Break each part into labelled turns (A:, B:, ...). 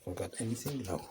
A: Forgot anything? No.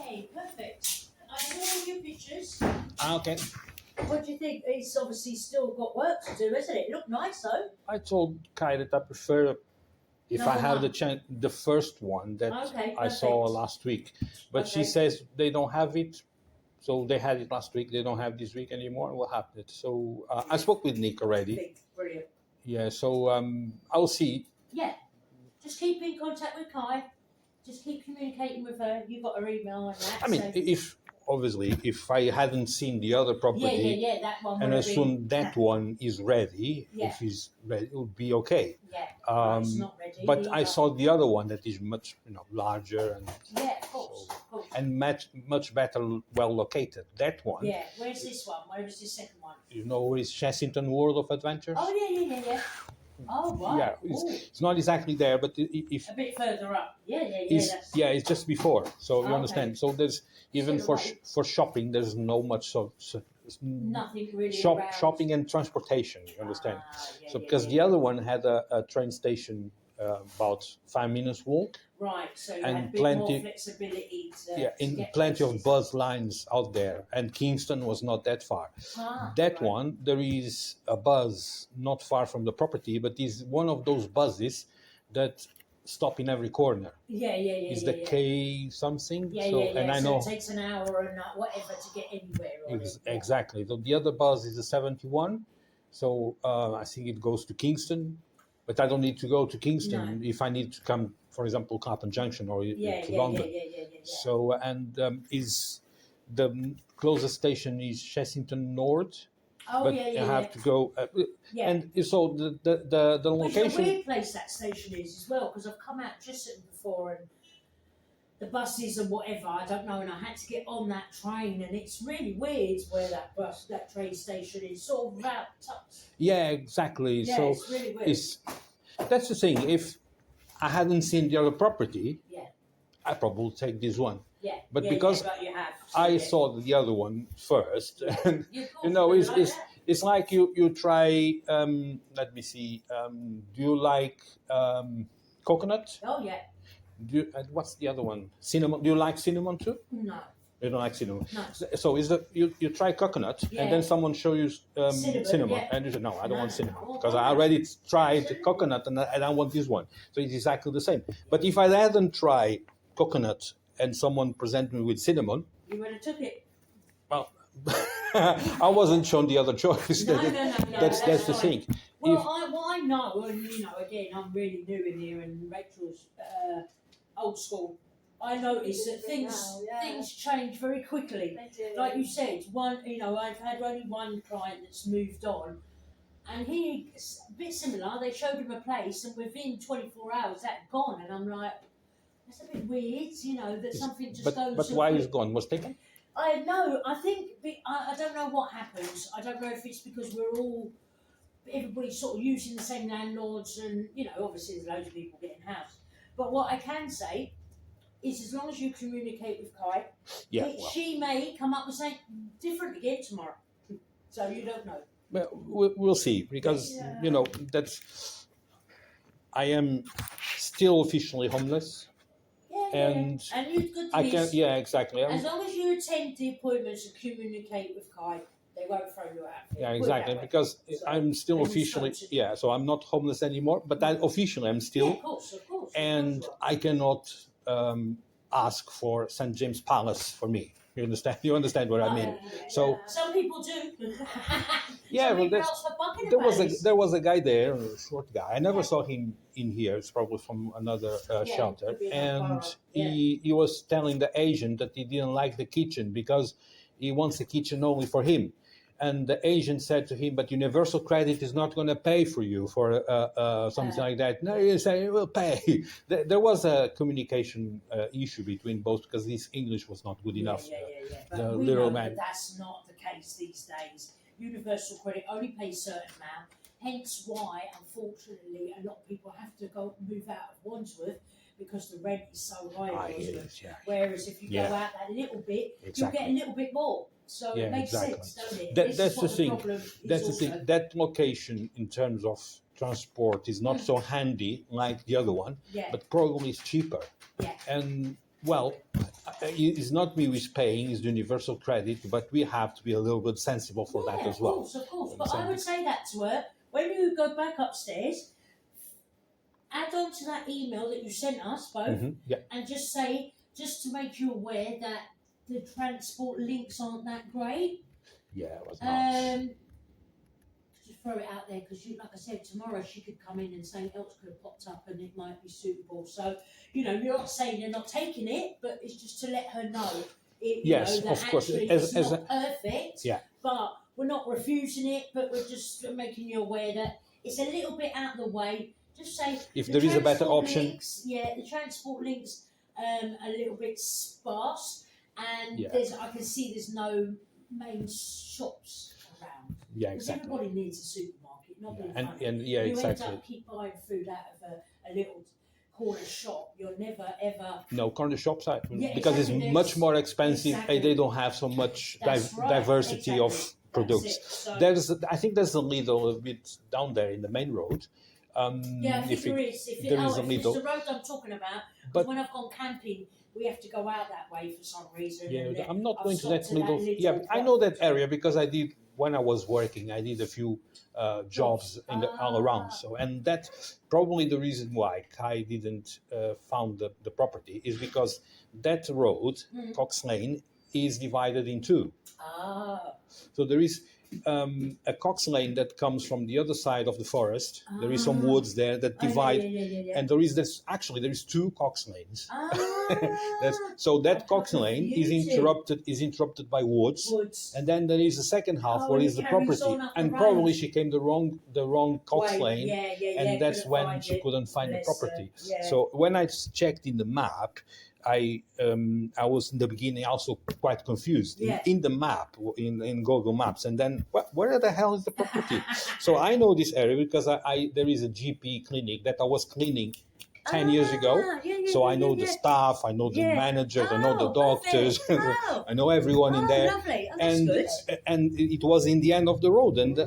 B: Hey, perfect. I saw your pictures.
A: Okay.
B: What do you think? It's obviously still got work to do, isn't it? It looked nice though.
A: I told Kai that I prefer, if I
B: Number
A: have the
B: one.
A: chance, the first one that
B: Okay,
A: I saw
B: perfect.
A: last week. But she
B: Okay.
A: says they don't have it. So they had it last week. They don't have this week anymore. We'll have it. So I spoke with Nick already.
B: Perfect. Brilliant.
A: Yeah. So I'll see.
B: Yeah. Just keep in contact with Kai. Just keep communicating with her. You've got her email and that.
A: I mean,
B: so.
A: if I hadn't seen the other property,
B: Yeah, that one.
A: and
B: would
A: as
B: have
A: soon
B: been,
A: that one is ready,
B: Yeah.
A: if he's ready, it would be okay.
B: Yeah. Right, it's
A: Um,
B: not ready.
A: but
B: either.
A: I saw the other one that is much larger and
B: Yeah, of course, of course.
A: and much better, well located. That one.
B: Yeah. Where's this one? Where was the second one?
A: You know where is Chessington World of Adventures?
B: Oh yeah. Oh right.
A: Yeah,
B: Ooh.
A: it's not exactly there, but if
B: A bit further up. Yeah.
A: it's,
B: That's
A: it's just before. So you
B: Okay.
A: understand. So there's even
B: Still
A: for shopping, there's no much
B: nothing really around.
A: shopping and transportation. You understand?
B: Yeah,
A: So because the other one had a train station about 5 minutes walk.
B: Right, so you
A: and
B: had a bit
A: plenty-
B: more flexibility to
A: In
B: get
A: plenty of
B: places.
A: bus lines out there, and Kingston was not that far. That
B: right.
A: one, there is a bus not far from the property, but is one of those buses that stop in every corner.
B: Yeah.
A: It's the K something.
B: Yeah.
A: And I
B: so
A: know
B: it takes an hour and whatever to get anywhere. On it. Yeah.
A: exactly. So the other bus is a 71. So I think it goes to Kingston, but I don't need to go to Kingston if I need to come, for example, Clapham Junction or to London.
B: Yeah.
A: So is the closest station is Chessington North,
B: Oh,
A: but
B: yeah.
A: you have to go.
B: Yeah.
A: And so the
B: Which is a
A: location.
B: weird place that station is as well, because I've come out just before and the buses and whatever, I don't know, and I had to get on that train, and it's really weird where that train station is, sort of about touch.
A: Yeah, exactly.
B: Yeah,
A: So
B: it's really weird.
A: that's the thing. If I hadn't seen the other property,
B: Yeah.
A: I probably would take this one.
B: Yeah.
A: But
B: yeah,
A: because
B: but you have.
A: I saw the other one first, and
B: Yeah, of course,
A: you know,
B: you
A: it's
B: like
A: it's,
B: that.
A: it's like you try. Let me see. Do you like coconut?
B: Oh yeah.
A: What's the other one? Cinnamon. Do you like cinnamon too?
B: No.
A: You don't like cinnamon.
B: No.
A: So is that you try coconut and then someone show you cinnamon
B: yeah.
A: and you say no, I don't
B: No.
A: want cinnamon
B: Oh,
A: because I already tried coconut and I want this one. So it's exactly the same. But if I hadn't tried coconut and someone present me with cinnamon,
B: You would have took it.
A: well, I wasn't shown the other choice.
B: No.
A: That's the
B: fine.
A: thing.
B: Well,
A: If-
B: what I know, and again, I'm really new in here, and Rachel's old school. I notice that things change very quickly. Like you said, I've had only one client that's moved on, and he's a bit similar. They showed him a place, and within 24 hours, that had gone, and I'm like, that's a bit weird, that something just goes.
A: But
B: so
A: why
B: quick.
A: is gone? Was taken?
B: I know. I think I don't know what happens. I don't know if it's because everybody's sort of using the same landlords, and obviously there's loads of people getting housed. But what I can say is, as long as you communicate with Kai, she may come up with something different again tomorrow. So you don't know.
A: Well, we'll see because that's. I am still officially homeless. And
B: you could
A: I can, exactly.
B: As long as you attend the appointments and communicate with Kai, they won't throw you out.
A: Yeah, exactly. Because I'm still officially, so I'm not homeless anymore, but officially I'm still.
B: Of course.
A: And I cannot ask for St. James Palace for me. You understand? You understand what I mean? So
B: some people do.
A: yeah,
B: some
A: well,
B: people ask for Buckingham Palace.
A: there was a guy there, a short guy. I never saw him in here. It's probably from another shelter,
B: could be
A: and
B: another
A: he was telling the agent that he didn't like the kitchen because he wants a kitchen only for him. And the agent said to him, "But Universal Credit is not going to pay for you for something like that." No, he said, "It will pay." There was a communication issue between both because his English was not good enough.
B: But
A: the
B: we
A: little
B: know
A: man.
B: that that's not the case these days. Universal Credit only pays a certain amount. Hence why, unfortunately, a lot of people have to move out of Wandsworth because the rent is so high in Wandsworth. Whereas if you go out that little bit, you'll get a little bit more. So it makes sense, doesn't it?
A: That's the thing. That's the thing. That location in terms of transport is not so handy like the other one, but probably it's cheaper. And well, it's not me who's paying, it's the Universal Credit, but we have to be a little bit sensible for that as well.
B: Of course. But I would say that to her, when you go back upstairs, add on to that email that you sent us both, and just say, just to make you aware that the transport links aren't that great.
A: Yeah, it was not.
B: Just throw it out there because, like I said, tomorrow she could come in and something else could have popped up and it might be suitable. So, you're not saying they're not taking it, but it's just to let her know.
A: Yes,
B: that
A: of course.
B: It's not perfect, but we're not refusing it, but we're just making you aware that it's a little bit out of the way. Just say
A: if there is a better option.
B: Links, the transport links a little bit sparse, and I can see there's no main shops around.
A: Yeah, exactly.
B: Everybody needs a supermarket, not
A: and
B: you
A: exactly.
B: end up keep buying food out of a little corner shop. You're never ever
A: corner shops because it's much more expensive. They don't have so much diversity of products.
B: So,
A: I think there's a little bit down there in the main road.
B: I think there is. If it's the road I'm talking about, but when I've gone camping, we have to go out that way for some reason.
A: Yeah, I'm not going to that little. Yeah, I know that area because I did when I was working. I did a few jobs all around. So, and that's probably the reason why Kai didn't found the property is because that road, Cox Lane, is divided in two. So there is a Cox Lane that comes from the other side of the forest. There is some woods there that divide, and there is two Cox Lanes. So that Cox Lane is interrupted by woods, and then there is a second half where is the property, and probably she came the wrong Cox Lane, and that's when she couldn't find the property. So when I checked in the map, I was in the beginning also quite confused in the map in Google Maps, and then where the hell is the property? So I know this area because there is a GP clinic that I was cleaning 10 years ago. So I know the staff, I know the managers, I know the doctors, I know everyone in there.
B: Lovely.
A: And it was in the end of the road, and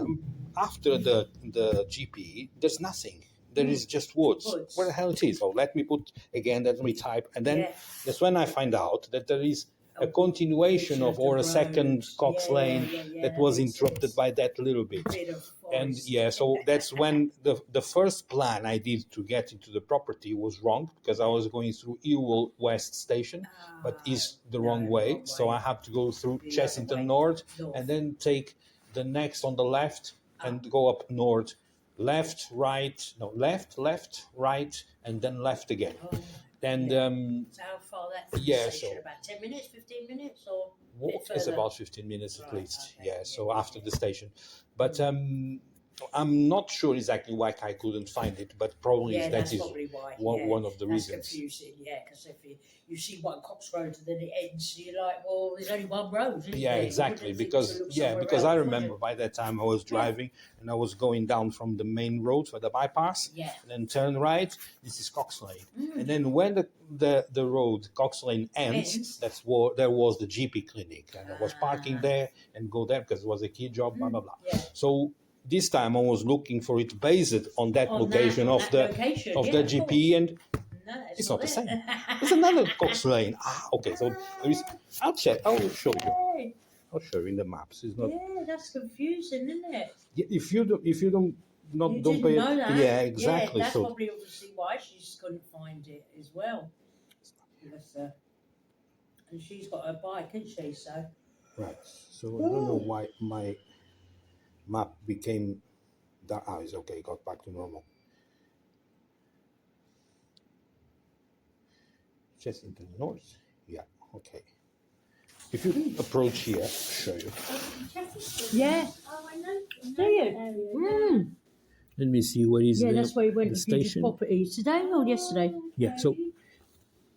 A: after the GP, there's nothing. There is just woods. Where the hell it is? So let me type, and then that's when I find out that there is a continuation or a second Cox Lane that was interrupted by that little bit. And so that's when the first plan I did to get into the property was wrong because I was going through Ewell West Station, but is the wrong way. So I have to go through Chessington North and then take the next on the left and go up north. Left, right, and then left again. And
B: so how far that from the station? About 10 minutes, 15 minutes, or
A: it's about 15 minutes at least. Okay. So after the station, but I'm not sure exactly why I couldn't find it, but probably that is one of the reasons.
B: That's confusing, because if you see one Cox Road and then it ends, you're like, well, there's only one road, isn't there?
A: Exactly, because I remember by that time I was driving and I was going down from the main road for the bypass, and then turn right. This is Cox Lane, and then when the road Cox Lane ends, there was the GP clinic, and I was parking there and go there because it was a key job, blah blah blah. So this time I was looking for it based on that location of the GP, and it's not the same. There's another Cox Lane. Okay, so there is. I'll check. I'll show you. I'll show you in the maps. It's not.
B: Yeah, that's confusing, isn't it?
A: If you don't pay
B: know
A: it.
B: That.
A: Yeah, exactly.
B: That's probably obviously why she just couldn't find it as well. Bless her. And she's got a bike, hasn't she? So.
A: Right. So I don't know why my map became that. Ah, it's okay. Got back to normal. Chessington North. Yeah. Okay. If you approach here, I'll show you.
B: Yeah.
C: Oh, I know.
B: Do you?
C: Area,
A: Let me see what is
B: Yeah,
A: the,
B: that's where we went
A: the
B: to view the
A: station.
B: properties today or yesterday.
A: Yeah. So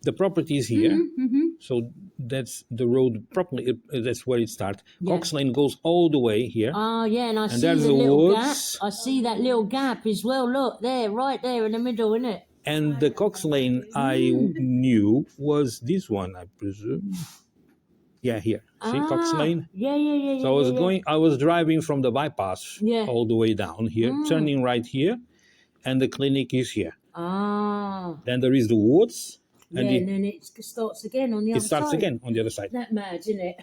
A: the property is here.
B: Mm-hmm.
A: So that's the road properly. That's where it starts.
B: Yeah.
A: Cox Lane goes all the way here.
B: Oh, yeah, and I see
A: there's
B: the
A: the
B: little
A: woods.
B: gap. I see that little gap as well. Look, there, right there in the middle, isn't it?
A: And the Cox Lane I knew was this one, I presume. Yeah, here. See Cox Lane?
B: Yeah.
A: So I was driving from the bypass
B: Yeah.
A: all the way down here, turning right here, and the clinic is here.
B: Ah.
A: Then there is the woods, and
B: And then it starts again on the other
A: it starts
B: side.
A: again on the other side.
B: That mad, isn't it?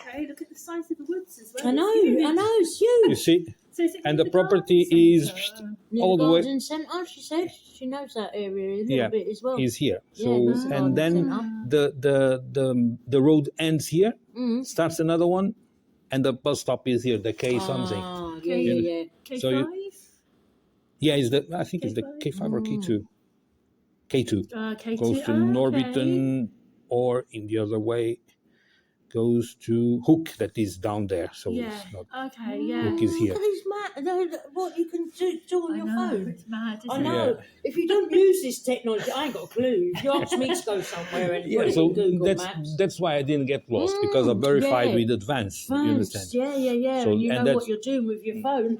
C: Okay, look at the size of the woods as well.
B: I know,
C: It's huge.
B: it's huge.
A: You see?
C: So is it
A: And
C: near
A: the property
C: garden
A: is
C: centre?
B: Near
A: all
B: the
A: the way
B: garden centre, she said. She knows that area a little
A: Yeah,
B: bit as well.
A: is here.
B: Yeah,
A: So
B: there's a garden
A: and then
B: centre.
A: the road ends here,
B: Mm.
A: starts another one, and the bus stop is here, the K something.
B: Ah, yeah.
C: K5?
A: So Yeah, I think it's the
C: K5?
A: K5 or K2. K2
C: K2.
A: goes to Norbiton, or in the other way goes to Hook, that is down there. So
C: Yeah.
A: it's not.
C: Okay, yeah.
A: Hook is here.
B: Look at these what you can do on
C: I
B: your
C: know,
B: phone.
C: it's mad, isn't
B: I
C: it?
B: know.
A: Yeah.
B: If you don't use this technology, I ain't got a clue. If you ask me to go somewhere and
A: Yeah,
B: put
A: so
B: it in Google Maps.
A: that's why I didn't get lost, because I verified
B: yeah.
A: with advance. You understand?
B: Yeah.
A: So-
B: and you
A: and
B: know
A: that's-
B: what you're doing with your phone.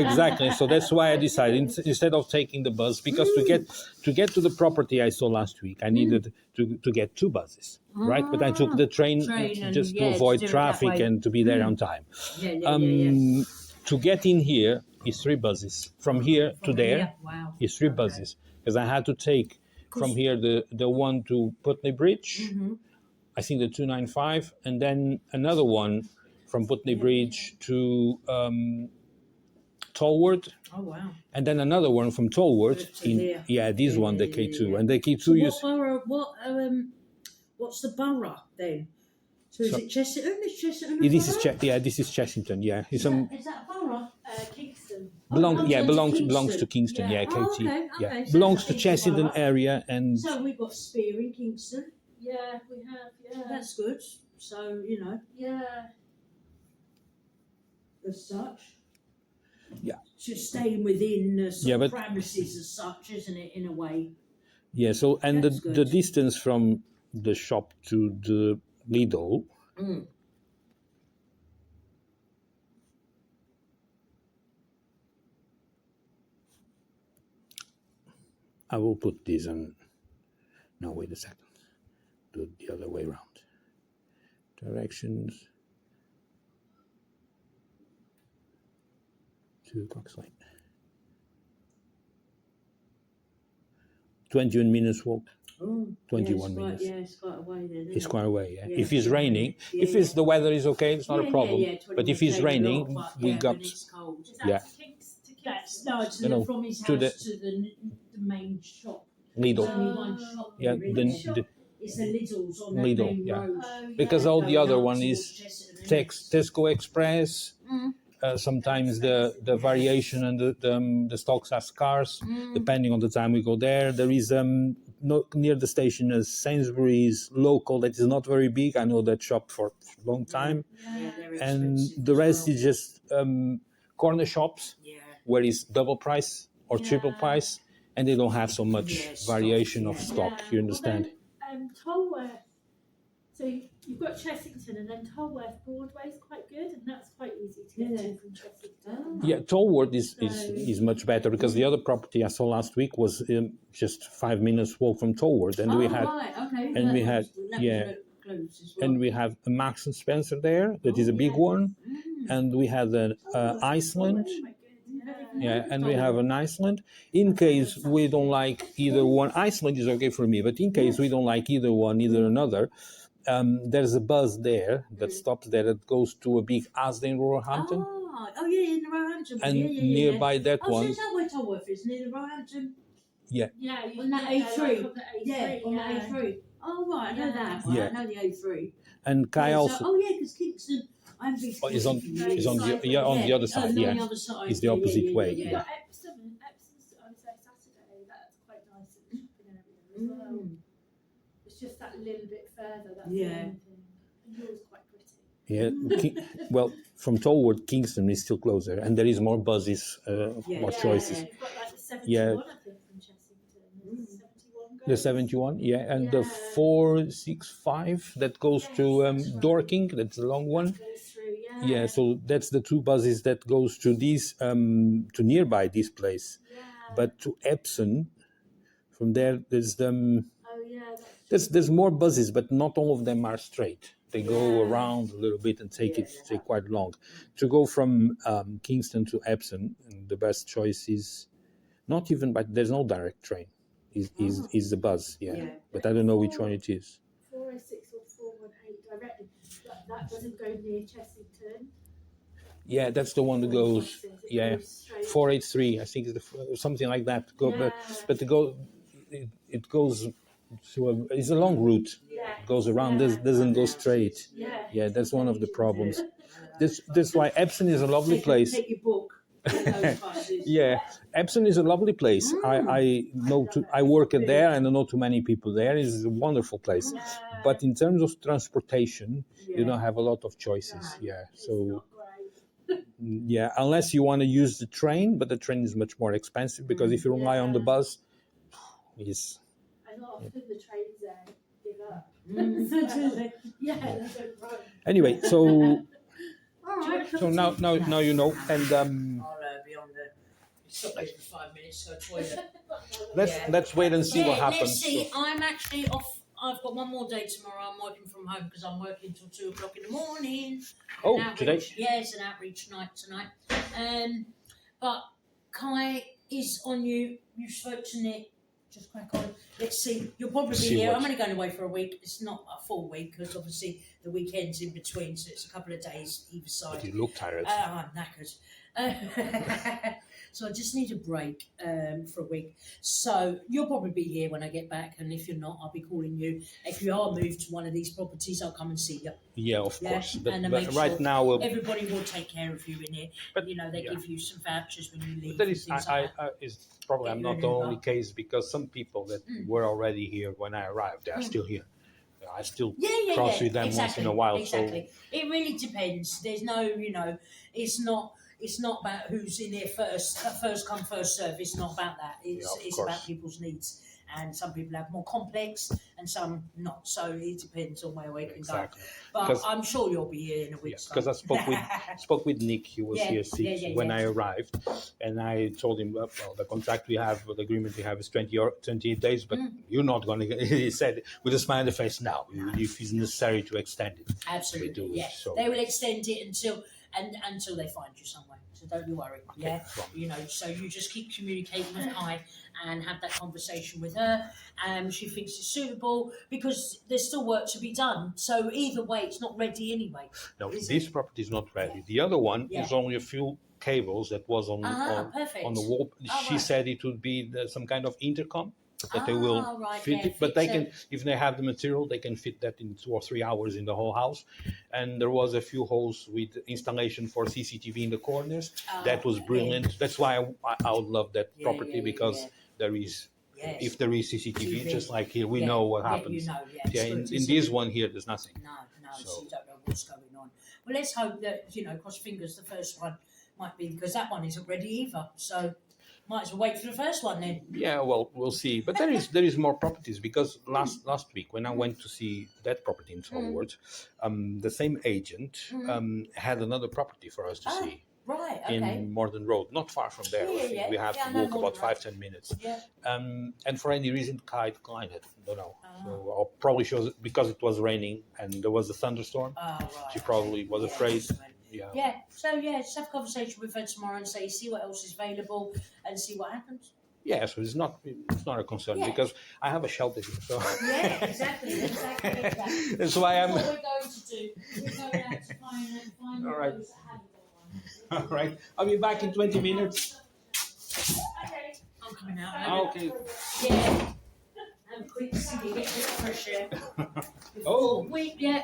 A: Exactly. So that's why I decided instead of taking the bus, because to get to the property I saw last week, I needed to get two buses, right? But I took the train
B: and,
A: just to
B: yeah,
A: avoid
B: to do it that
A: traffic
B: way.
A: and to be there on time.
B: Yeah.
A: To get in here is three buses. From here to there
B: Yeah, wow.
A: is three buses, because I had to take from here the one to Putney Bridge, I think the 295, and then another one from Putney Bridge to Tolworth,
B: Oh, wow.
A: and then another one from Tolworth
B: To here.
A: this one, the K2, and the K2
B: So
A: you
B: what's the borough then? So is it Chesterton? Is Chesterton a
A: this is
B: borough?
A: this is Chessington, yeah. It's
B: Is that a borough?
C: Kingston.
A: belongs to Kingston, yeah, KT.
B: Oh, okay.
A: Yeah.
B: So
A: Belongs to
B: it's a
A: Chessington
B: borough.
A: area, and
B: So we've got Spear in Kingston.
C: Yeah, we have, yeah.
B: That's good. So,
C: Yeah.
B: as such.
A: Yeah.
B: Just staying within the
A: Yeah, but-
B: premises as such, isn't it, in a way?
A: yeah. So and
B: That's
A: the
B: good.
A: distance from the shop to the Lidl,
B: Mm.
A: I will put this on. No, wait a second. Do it the other way around. Directions to Cox Lane. 21 minutes walk.
B: Oh,
A: 21
B: yeah,
A: minutes.
B: It's quite a way there.
A: It's quite a way, yeah.
B: Yeah,
A: If it's
B: yeah.
A: raining,
B: Yeah,
A: if it's
B: yeah.
A: the weather is okay, it's not a problem. But if it's raining, we got
C: Is that
A: Yeah.
C: to Kingston?
B: It's
A: No,
B: from his house
A: to
B: to
A: the-
B: the main shop.
A: Lidl.
B: There's only one shop.
A: Yeah,
B: there,
A: then
B: isn't it? It's the Lidl's on that
A: Lidl,
B: main
A: yeah.
B: road.
A: Because all the
B: Going
A: other
B: up
A: one
B: towards
A: is
B: Chesterton,
A: Tesco Express. Sometimes the variation and the stocks are scarce, depending on the time we go there. There is near the station a Sainsbury's local that is not very big. I know that shop for a long time,
B: Yeah, they're
A: and
B: expensive
A: the
B: as
A: rest
B: well.
A: is just corner shops
B: Yeah.
A: where it's double price or triple
C: Yeah.
A: price, and they don't have so much
B: Yeah, stock,
A: variation of
B: yeah.
A: stock. You understand?
C: Well, then, Tolworth. So you've got Chessington, and then Tolworth Broadway is quite good, and that's quite easy to get to from Chessington.
A: Yeah, Tolworth is
C: So-
A: much better, because the other property I saw last week was just 5 minutes walk from Tolworth, and we had
B: Right, okay.
A: and we had- and we have a Marks and Spencer there that is a big one, and we had an Iceland,
C: Oh my God,
A: yeah, and we have an Iceland. In case we don't like either one, Iceland is okay for me, but in case we don't like either one, either another, there's a bus there that stops there that goes to a big Asda in Roehampton,
B: Oh yeah, in the Roehampton.
A: and
B: yeah.
A: nearby that
B: Oh, so
A: one,
B: is that where Tolworth is, near the Roehampton?
C: Yeah, you
B: On that
C: can get there,
B: A3.
C: like, on the A3.
B: Yeah, on the A3. Oh right, I know that. Right?
A: Yeah.
B: I know the A3.
A: And Kai
B: Yeah,
A: also.
B: oh yeah, because Kingston. I'm
A: Is on on the other side.
B: On
A: Yeah,
B: the other side.
A: it's the opposite way.
C: You've
A: Yeah.
C: got Epsom, and Epsom's on Saturday. That's quite nice and shopping area as well. It's just that little bit further. That's the only thing. And yours quite pretty.
A: Yeah. Well, from Tolworth, Kingston is still closer, and there is more buses, more choices.
C: You've got like the 71,
A: Yeah.
C: I think, from Chessington. 71
A: The 71, yeah, and the 465 that goes to Dorking. That's the long one.
C: Goes through,
A: Yeah, so that's the two buses that goes to these to nearby this place, but to Epsom, from there there's there's more buses, but not all of them are straight. They go around a little bit and take quite long. To go from Kingston to Epsom, the best choice is not even, but there's no direct train. Is the bus, but I don't know which one it is.
C: 406 or 418 directly, but that doesn't go near Chessington.
A: Yeah, that's the one that goes. Yeah, 483. I think it's something like that. But it goes. So it's a long route. It goes around. Doesn't go straight. Yeah, that's one of the problems. That's why Epsom is a lovely place.
B: Take your book.
A: Yeah, Epsom is a lovely place. I work there, and I know too many people there. It's a wonderful place, but in terms of transportation, you don't have a lot of choices. Unless you want to use the train, but the train is much more expensive because if you rely on the bus, it's.
C: And often the trains there give up.
A: Anyway, so. So now you know, and
B: I'll be on the. Stop there for 5 minutes. Go toilet.
A: Let's wait and see what happens.
B: Let's see. I'm actually off. I've got one more day tomorrow. I'm working from home because I'm working till 2 o'clock in the morning.
A: Oh, today?
B: Yeah, it's an outreach night tonight. But Kai is on you. You spoke to Nick. Just crack on. Let's see. You'll probably be here. I'm only going away for a week. It's not a full week because obviously the weekend's in between, so it's a couple of days either side.
A: But you look tired.
B: I'm knackered. So I just need a break for a week. So you'll probably be here when I get back, and if you're not, I'll be calling you. If you are moved to one of these properties, I'll come and see you.
A: Yeah, of course. But
B: make
A: right
B: sure
A: now,
B: everybody will take care of you in here. But they give you some vouchers when you leave.
A: That is probably I'm not the only case because some people that were already here when I arrived, they are still here. I still cross with them once in a while.
B: Exactly. So it really depends. There's no, it's not about who's in here first. First come, first serve. It's not about that. It's about people's needs. And some people have more complex and some not. So it depends on where we can go. But I'm sure you'll be here in a week's time.
A: Because I spoke with Nick. He was here when I arrived. And I told him, well, the contract we have, the agreement we have is 28 days, but you're not going to, he said, with a smile on the face, now, if it's necessary to extend it.
B: Absolutely, yes. So. They will extend it until they find you somewhere. So don't you worry. Okay. So you just keep communicating with Kai and have that conversation with her. She thinks it's suitable because there's still work to be done. So either way, it's not ready anyway.
A: No, this property is not ready. The other one is only a few cables that was on the wall. She said it would be some kind of intercom that they will fit it, but they can, if they have the material, they can fit that in 2 or 3 hours in the whole house. And there was a few holes with installation for CCTV in the corners. That was brilliant. That's why I would love that property because there is. Yes. If there is CCTV, just like here, we know what happens. In this one here, there's nothing.
B: No, so you don't know what's going on. Well, let's hope that, cross fingers, the first one might be, because that one isn't ready either. So might as well wait for the first one then. Yeah,
A: well, we'll see. But there is more properties because last week when I went to see that property in Tolworth, the same agent had another property for us to see.
B: Right, okay.
A: In Morden Road, not far from there. I think we have to walk about 5-10 minutes. Yeah. And for any reason, Kai declined it. Don't know. So I'll probably show it because it was raining and there was a thunderstorm.
B: Right.
A: She probably was afraid.
B: Yeah. So just have a conversation with her tomorrow and see what else is available and see what happens.
A: Yeah, so it's not a concern because I have a shelter here. So
B: exactly.
A: That's why I'm.
B: What we're going to do, we're going out to find
A: all right.
B: those that haven't got one.
A: All right, I'll be back in 20 minutes.
B: Okay. I'm coming out.
A: Okay.
B: Yeah. Have a quick nice. You get a bit of fresh air.
A: Oh.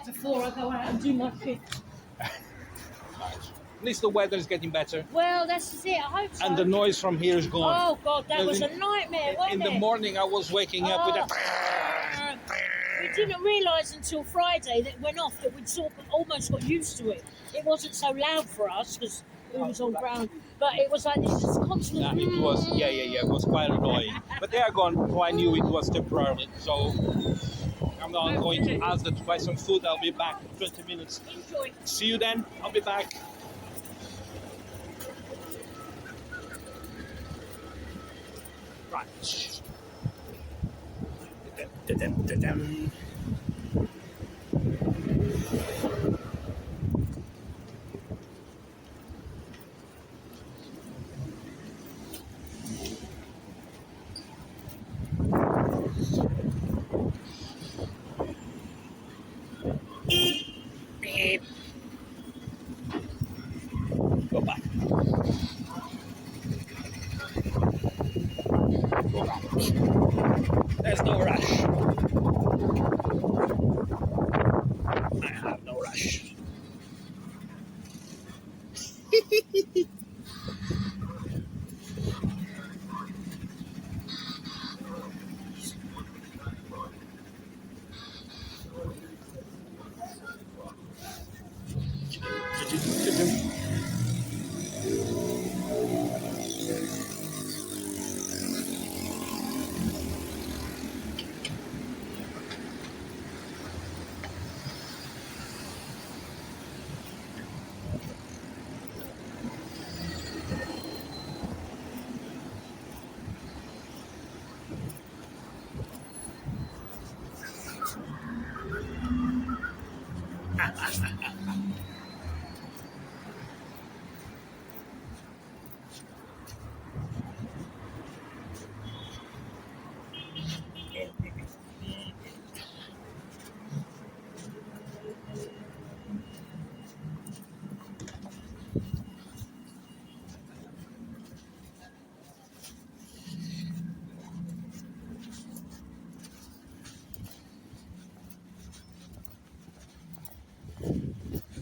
B: Before I go out and do my fifth.
A: At least the weather is getting better.
B: Well, that's it. I hope so.
A: And the noise from here is gone.
B: Oh God, that was a nightmare, wasn't
A: In
B: it?
A: the morning, I was waking up with a.
B: We didn't realise until Friday that it went off that we'd sort of almost got used to it. It wasn't so loud for us because it was on ground, but it was like this just constant.
A: Yeah, it was. Yeah. It was quite annoying. But they are gone, so I knew it was temporary. So I'm now going to Asda to buy some food. I'll be back in 20 minutes.
B: Enjoy.
A: See you then. I'll be back. Right. Da-dum. Beep. Go back. Go back. There's no rush. I have no rush.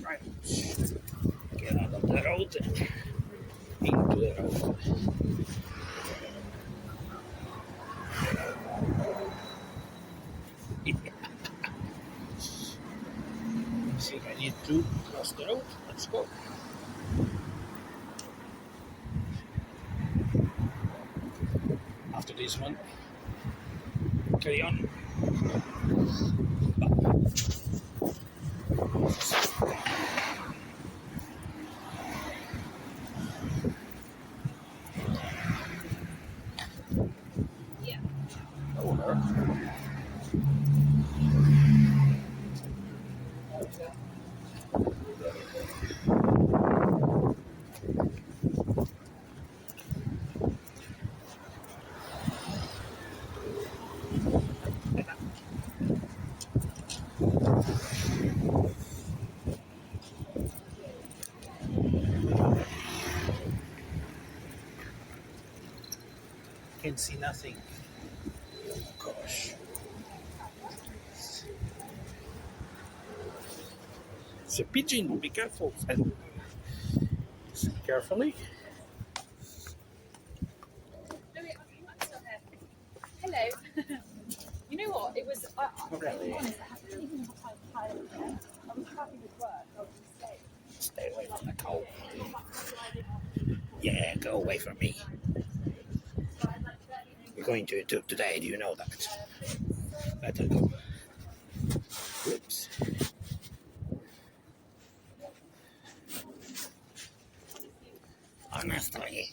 A: Right. Get out of the road. Into the road. See if I need to cross the road. Let's go. After this one, carry on.
B: Yeah.
A: Over. Can see nothing. Gosh. It's a pigeon. Be careful. Carefully.
C: Hello. You know what? It was.
A: Really?
C: To be honest, I haven't even had time to play it. I was happy with work. I was just
A: Stay away from the cow. Yeah, go away from me. We're going to YouTube today. Do you know that? Better go. Oops. Honestly.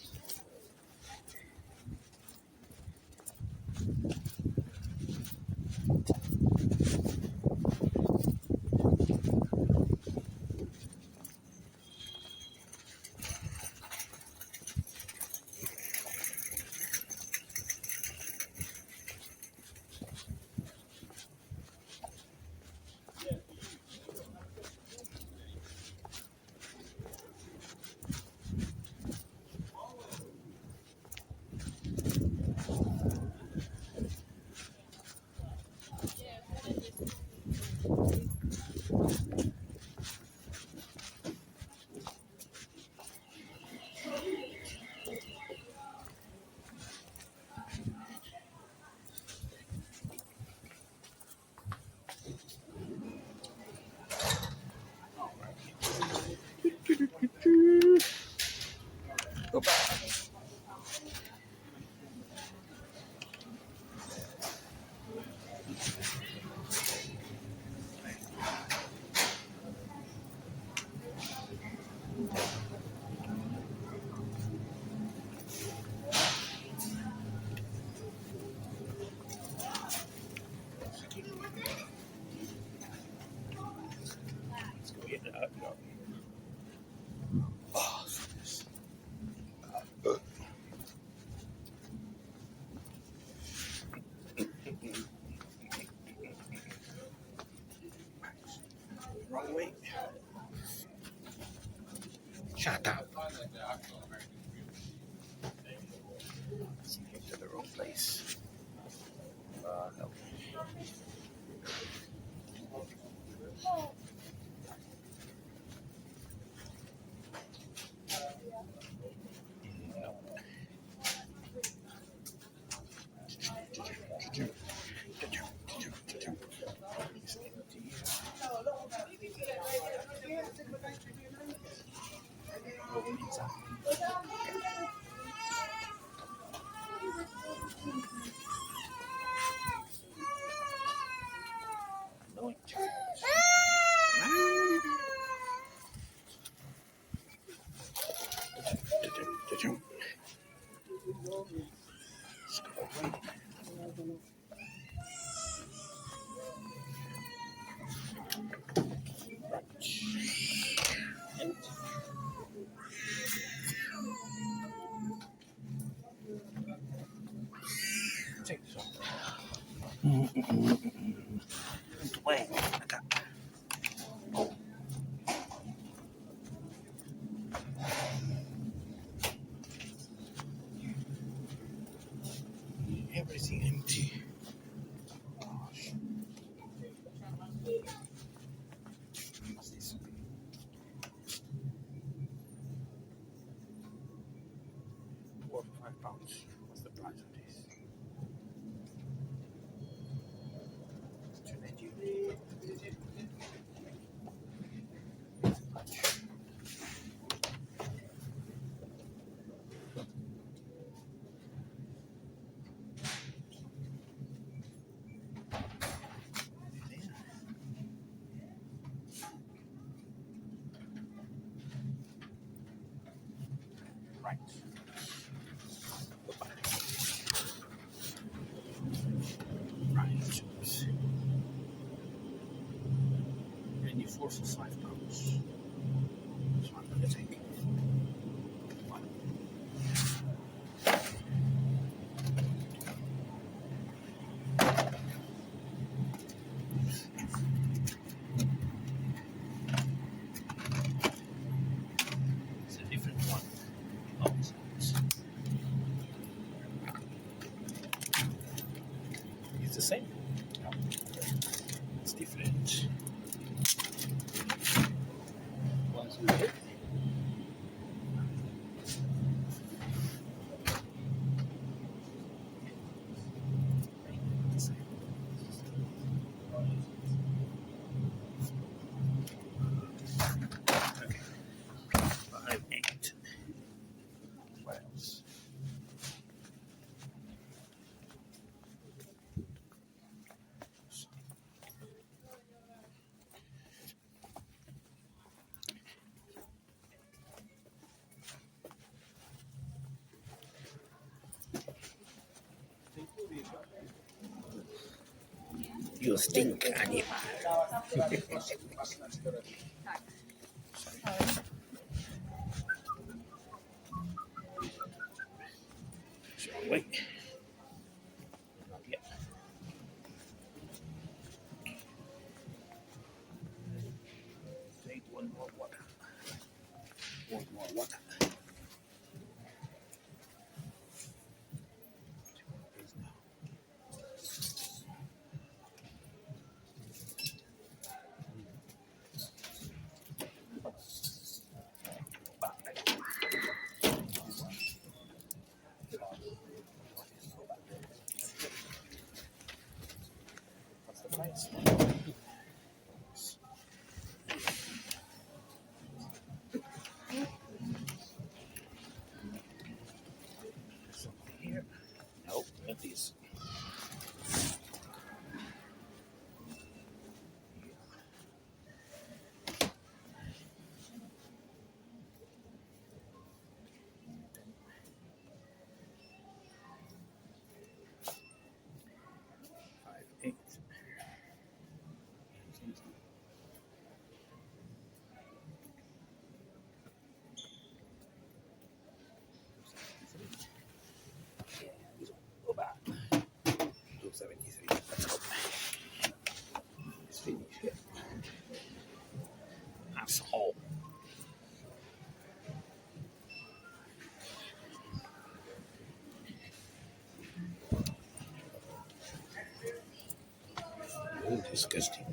D: Wait. Shut up. Came to the wrong place. No. Wait. Everything empty. Gosh. What's this? 4 or 5 pounds. What's the price of this? It's 290. Right. Right. 24 for 5 pounds. So I'm going to take one. It's a different one. Oh, it's the same. No. It's different. One's red. Okay. 5, 8. What else? You stink, animal. Wait. Not yet. Take one more water. One more water. Please now. What's the price? Something here. No, not this. Five, 8. Oh, disgusting.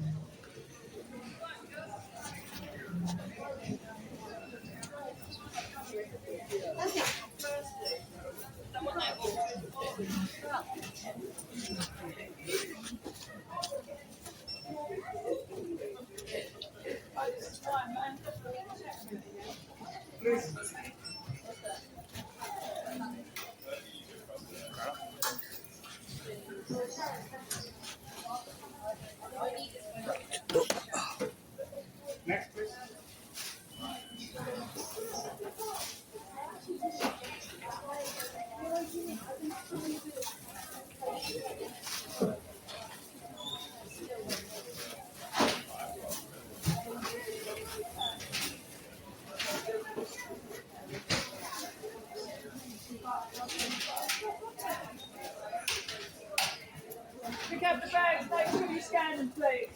C: Pick up the bags, make sure you scan them, please.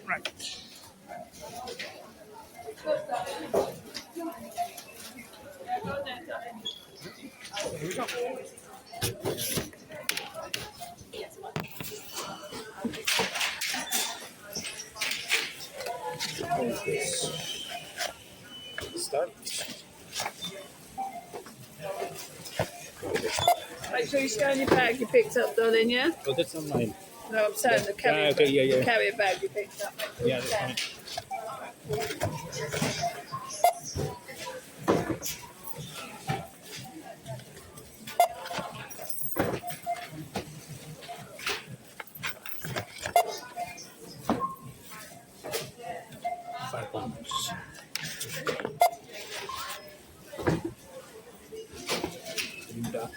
D: Right. Here we go. Start.
C: Make sure you scan your bag you picked up, darling, yeah?
D: Oh, that's not mine.
C: No, I'm saying the carrier,
D: okay, yeah.
C: the carrier bag you picked up.
D: Yeah, that's fine. £5. Linda.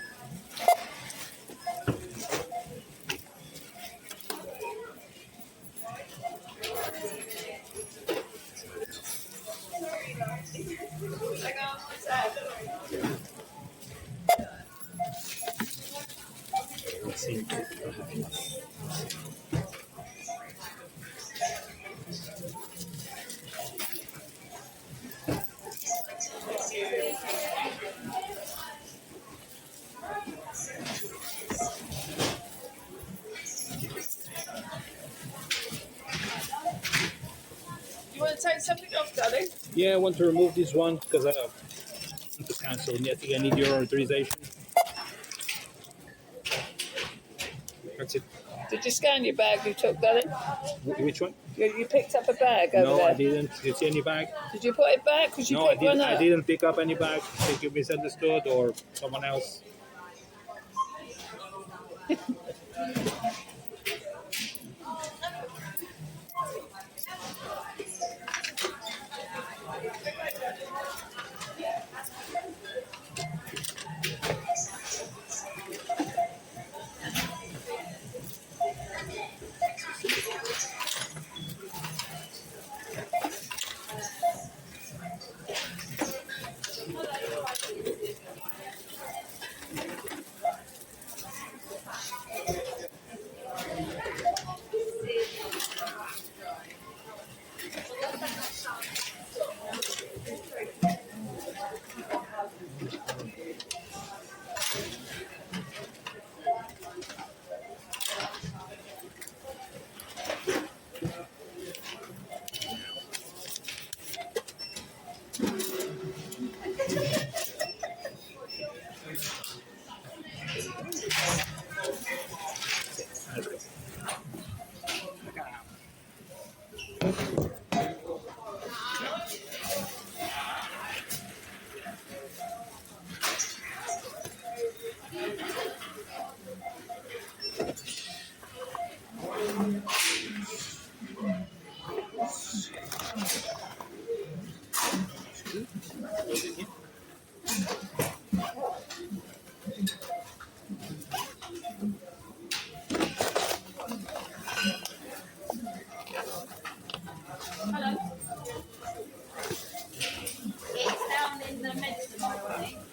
D: Let's see if I have enough.
C: You want to take something off, darling?
D: Yeah, I want to remove this one because I need to cancel. I think I need your authorization. That's it.
C: Did you scan your bag you took, darling?
D: Which one?
C: You picked up a bag over
D: No,
C: there.
D: I didn't. Did you see any bag?
C: Did you put it back? Because you
D: No,
C: picked one up.
D: I didn't pick up any bag. I think you misunderstood or someone else.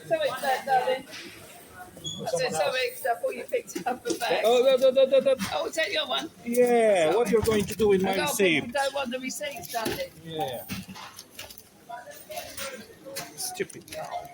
C: So it's that, darling. I said so it's I thought you picked up a bag.
D: Oh,
C: Oh, take your one.
D: yeah. What you're going to do with my
C: I
D: receipt?
C: don't want the receipts, darling.
D: Yeah. Stupid cow.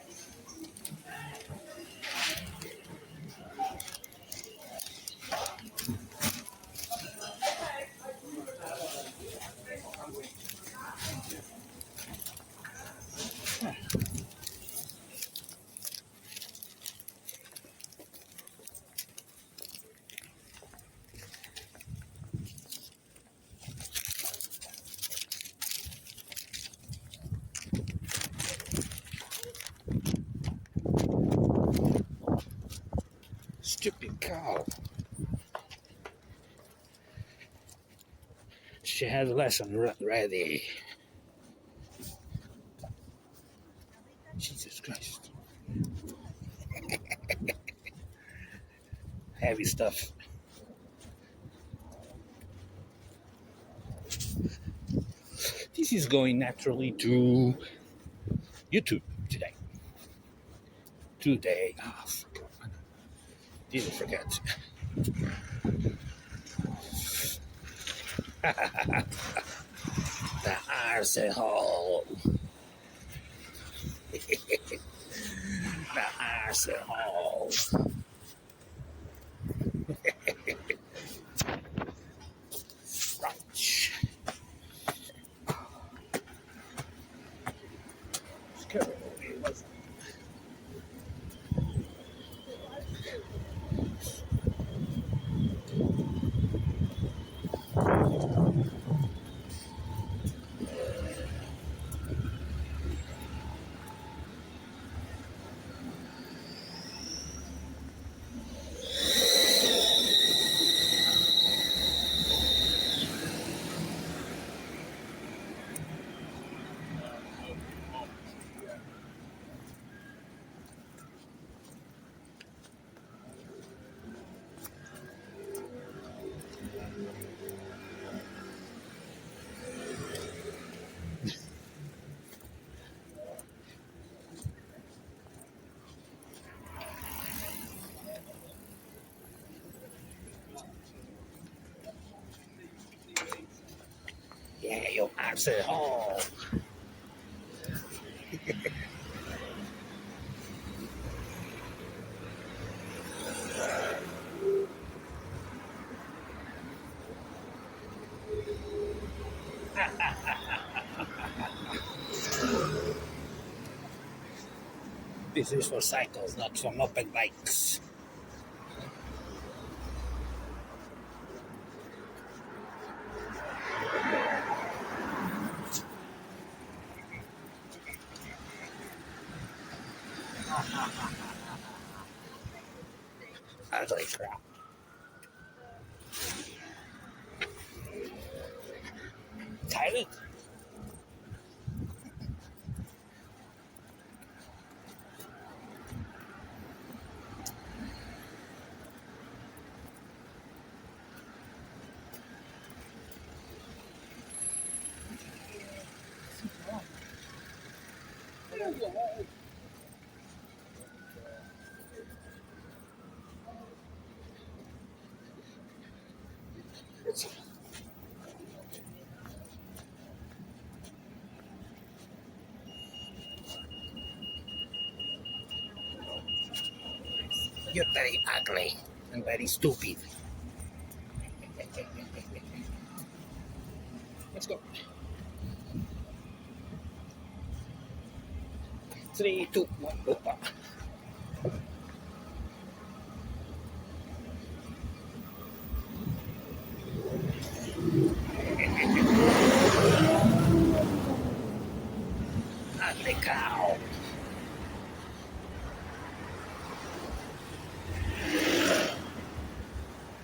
D: She has a lesson ready. Jesus Christ. Heavy stuff. This is going naturally to YouTube today. Ah, didn't forget. The arsehole. The arsehole. Right. Yeah, you arsehole. This is for cycles, not for moped bikes. Ugly crap. Tired? You're very ugly and very stupid. Let's go. 3, 2, 1, opa. Ugly cow.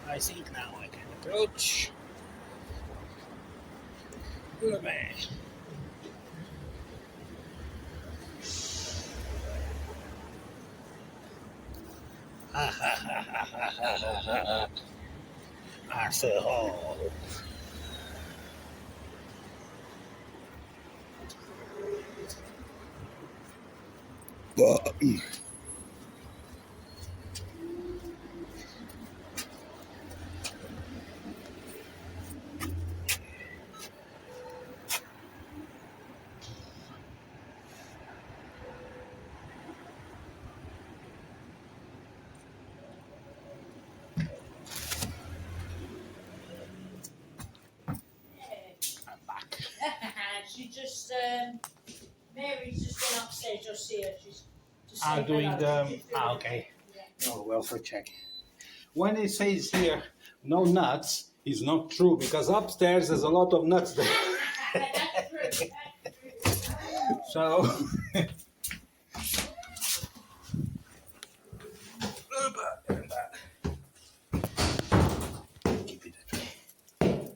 D: I think now I can approach. Good man. Ha ha ha ha ha ha ha ha. Arsehole. I'm back.
B: She just, Mary's just gone upstairs, you'll see her. She's just
D: I'm
B: saying
D: doing
B: hello.
D: the. Okay.
B: Yeah.
D: Oh, welfare check.
A: When it says here no nuts, it's not true because upstairs there's a lot of nuts there.
B: That's true, that's true.
A: So
D: Keep it that way.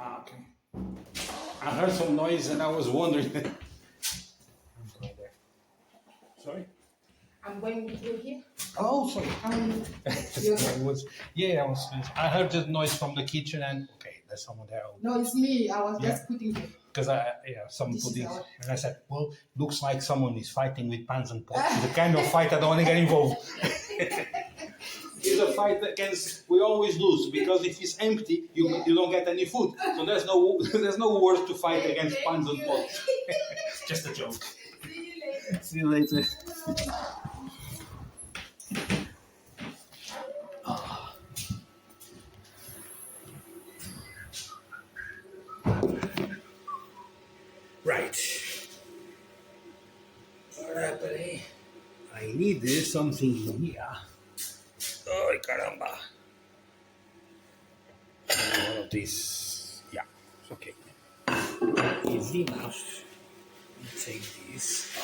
A: Ah, okay. I heard some noise and I was wondering. I'm going there. Sorry?
E: I'm going through here.
A: Oh, sorry.
E: You're-
A: I heard the noise from the kitchen and okay, there's someone there.
E: No, it's me. I was
A: Yeah.
E: just putting it.
A: Because someone
E: This
A: put
E: is
A: this,
E: our-
A: and I said, well, looks like someone is fighting with pans and pots. The kind of fight I don't want to get involved. It's a fight against, we always lose because if it's empty, you don't get any food. So there's no worse to fight against pans and pots. Just a joke.
E: See you later.
A: See you later. Right. Alright, buddy. I need something here. Oh, caramba. One of these. Yeah, it's okay. Easy enough. Take this.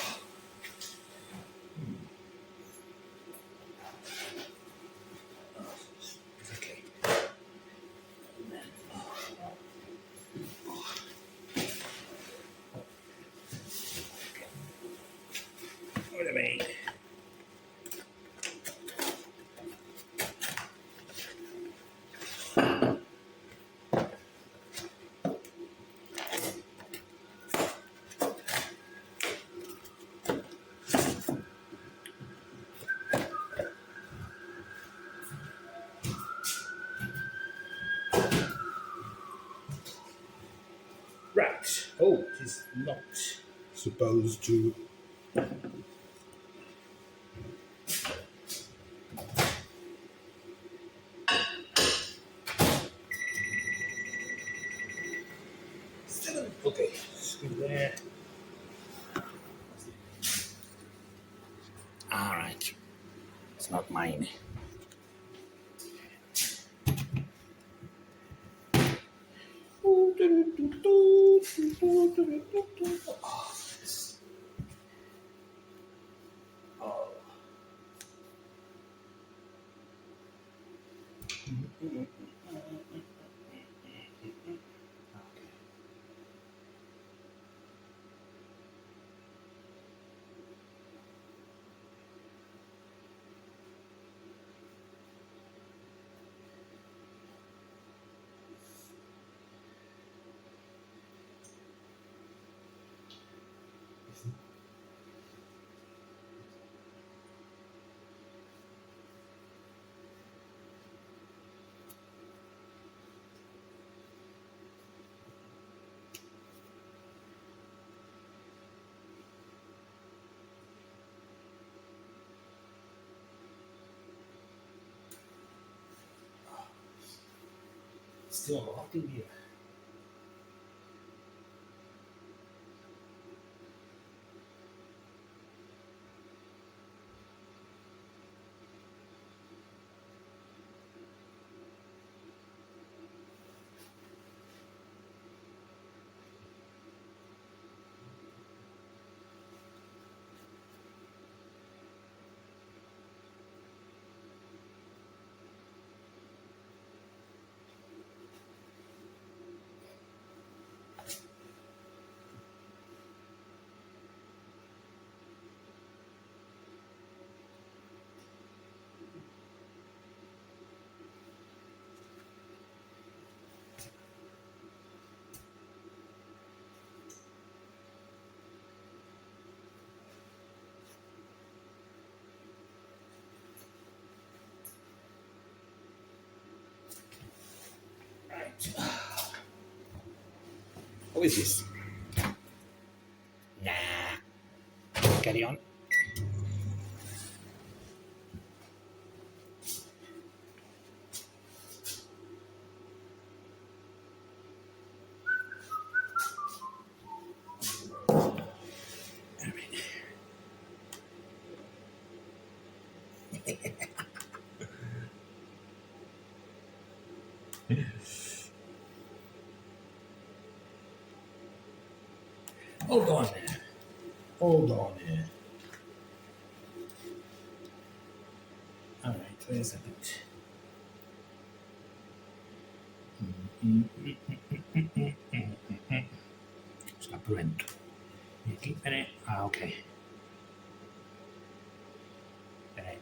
A: It's okay. Wait a minute. Right. Oh, it's not supposed to. Okay, screw there. All right. It's not mine. Oh. Still a lot in here. Right. Who is this? Nah. Carry on. Hold on there. Hold on there. All right, wait a second.
D: Scapolento. E aqui, peraí. Ah, ok. Peraí.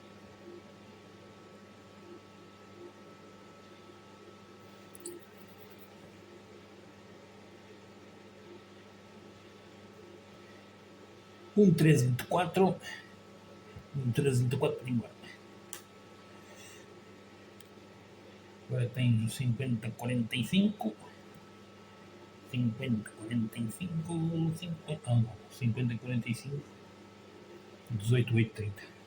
D: Um 324. Um 324 por igual. Agora tens o 5045. 5045. 5045. 18830.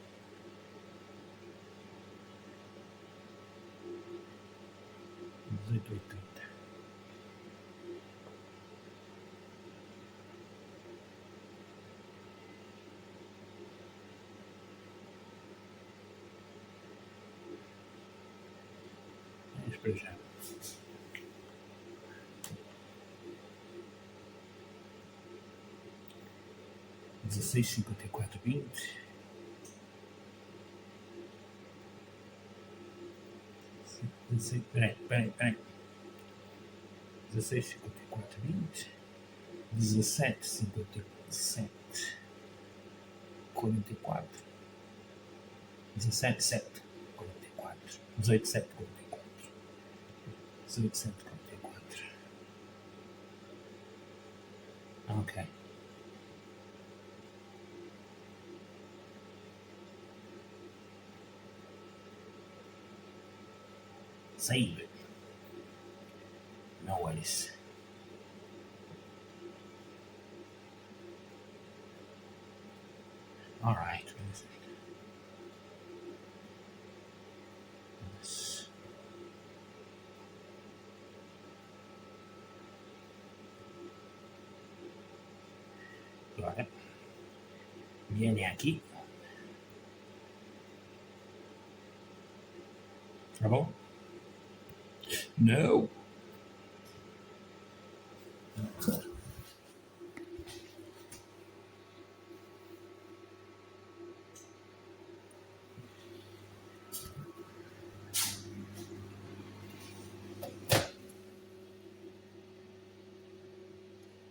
D: Espera já. Dezesseis, 54, 20. Peraí. 16, 54, 20. 17, 57, 44. 17, 7, 44. 18, 7, 44. 18, 7, 44. Ok. Save it. No worries. All right. Agora, viene aqui. Tá bom? No.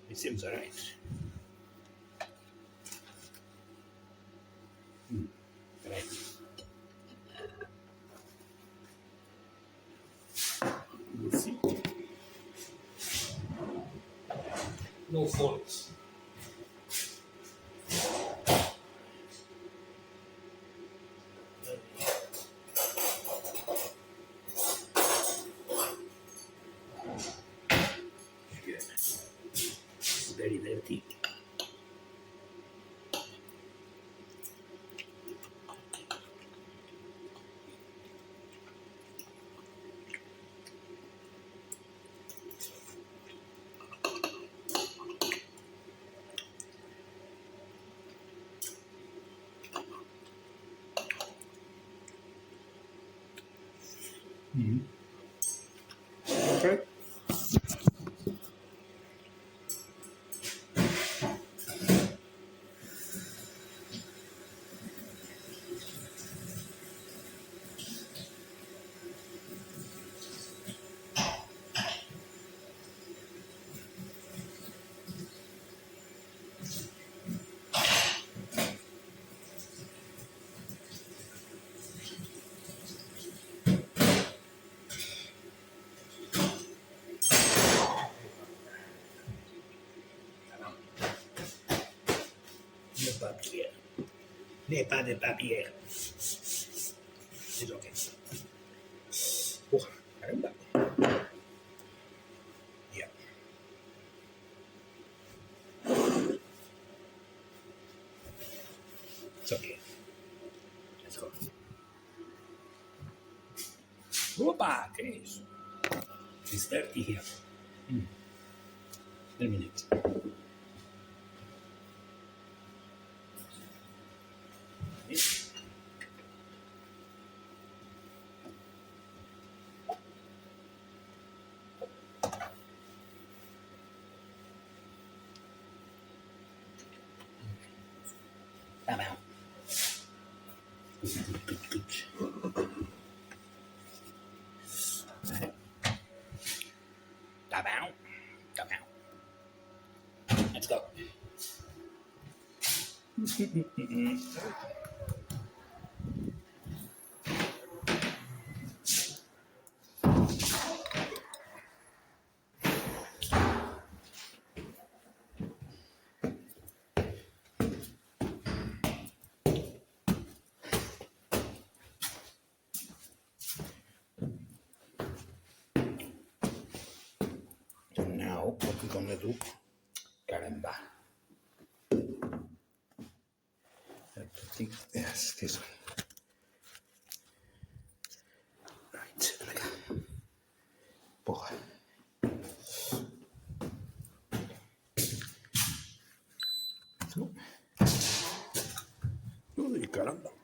D: It seems all right. Right. Let's see. No faults. Good. Very dirty. Okay. Le papier. Les pas de papier. C'est ok. Oh, caramba. Yeah. It's okay. Let's go. Opa, que é isso? It's dirty here. Wait a minute. Tá bom. Come out. Come out. Let's go. So now what we're gonna do, caramba. I think, yes, this one. Right, porra. Uy, caramba.